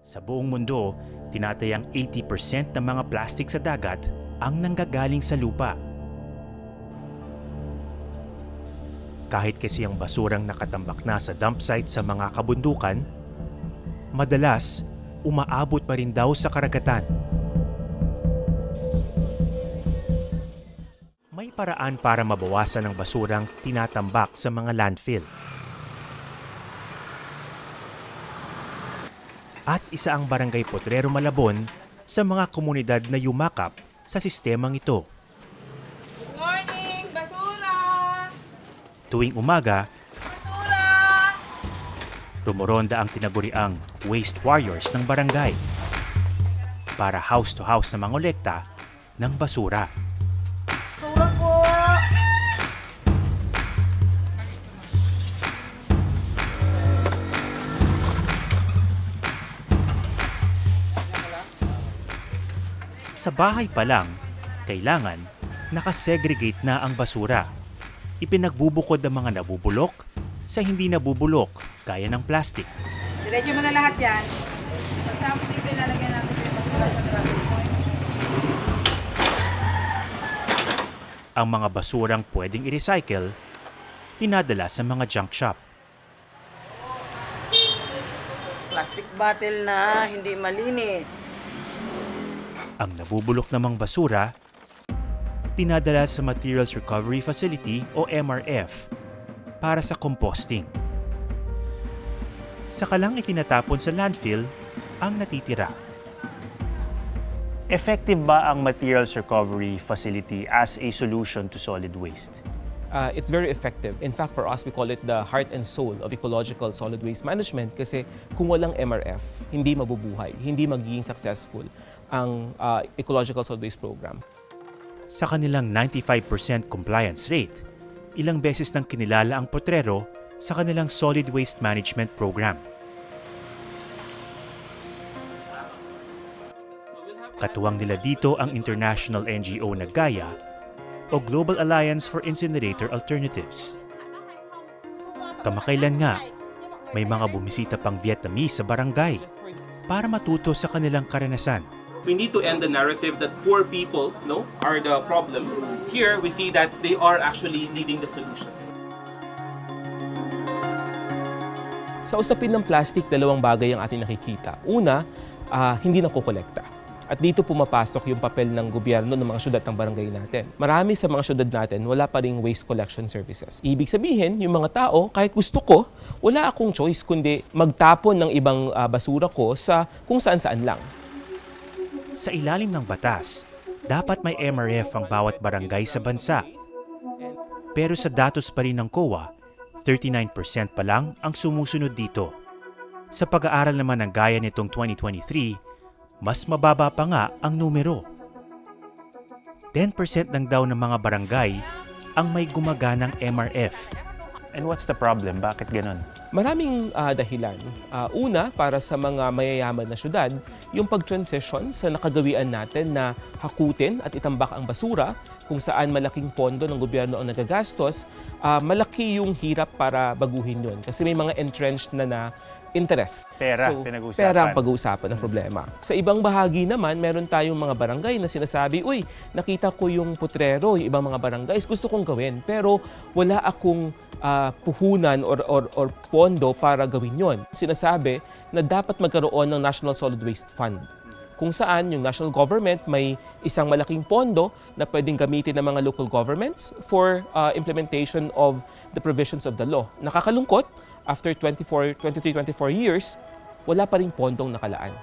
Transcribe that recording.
Sa buong mundo, tinatayang 80% ng mga plastik sa dagat ang nanggagaling sa lupa. Kahit kasi ang basurang nakatambak na sa dump site sa mga kabundukan, madalas umaabot pa rin daw sa karagatan. May paraan para mabawasan ang basurang tinatambak sa mga landfill. At isa ang Barangay Potrero Malabon sa mga komunidad na yumakap sa sistemang ito. Good morning! Basura! Tuwing umaga, Basura! rumoronda ang tinaguriang waste warriors ng barangay para house to house na mangolekta ng basura. Basura po! Sa bahay pa lang, kailangan nakasegregate na ang basura. Ipinagbubukod ang mga nabubulok sa hindi nabubulok gaya ng plastic. Diretso mo na lahat yan. Pagkapos dito, ilalagyan natin yung basura sa traffic point. Ang mga basurang pwedeng i-recycle, dinadala sa mga junk shop. Plastic bottle na hindi malinis. Ang nabubulok namang basura, dinadala sa Materials Recovery Facility o MRF para sa composting. Saka lang itinatapon sa landfill ang natitira. Effective ba ang Materials Recovery Facility as a solution to solid waste? It's very effective. In fact, for us, we call it the heart and soul of ecological solid waste management kasi kung walang MRF, hindi mabubuhay, hindi magiging successful ang ecological solid waste program. Sa kanilang 95% compliance rate, ilang beses nang kinilala ang Potrero sa kanilang solid waste management program. Katuwang nila dito ang international NGO na Gaia o Global Alliance for Incinerator Alternatives. Kamakailan nga, may mga bumisita pang Vietnamese sa barangay para matuto sa kanilang karanasan. We need to end the narrative that poor people are the problem. Here, we see that they are actually leading the solution. Sa usapin ng plastic, dalawang bagay ang ating nakikita. Una, hindi nakokolekta. At dito pumapasok yung papel ng gobyerno ng mga syudad ng barangay natin. Marami sa mga syudad natin, wala pa ring waste collection services. Ibig sabihin, yung mga tao, kahit gusto ko, wala akong choice kundi magtapon ng ibang basura ko sa kung saan-saan lang. Sa ilalim ng batas, dapat may MRF ang bawat barangay sa bansa. Pero sa datos pa rin ng COA, 39% pa lang ang sumusunod dito. Sa pag-aaral naman ng Gaia nitong 2023, mas mababa pa nga ang numero. 10% lang daw ng mga barangay ang may gumaganang MRF. And what's the problem? Bakit ganon? Maraming dahilan. Una, para sa mga mayayaman na syudad, yung pag-transition sa nakagawian natin na hakutin at itambak ang basura, kung saan malaking pondo ng gobyerno ang nagagastos, malaki yung hirap para baguhin yun. Kasi may mga entrenched na interest. Pera, So, pinag-uusapan. pera ang pag-uusapan ng problema. Sa ibang bahagi naman, meron tayong mga barangay na sinasabi, uy, nakita ko yung Potrero, yung ibang mga barangays, gusto kong gawin, pero wala akong puhunan or pondo para gawin yon. Sinasabi na dapat magkaroon ng National Solid Waste Fund, kung saan yung national government may isang malaking pondo na pwedeng gamitin ng mga local governments for implementation of the provisions of the law. Nakakalungkot, after 23-24 years, wala pa rin pondong nakalaan.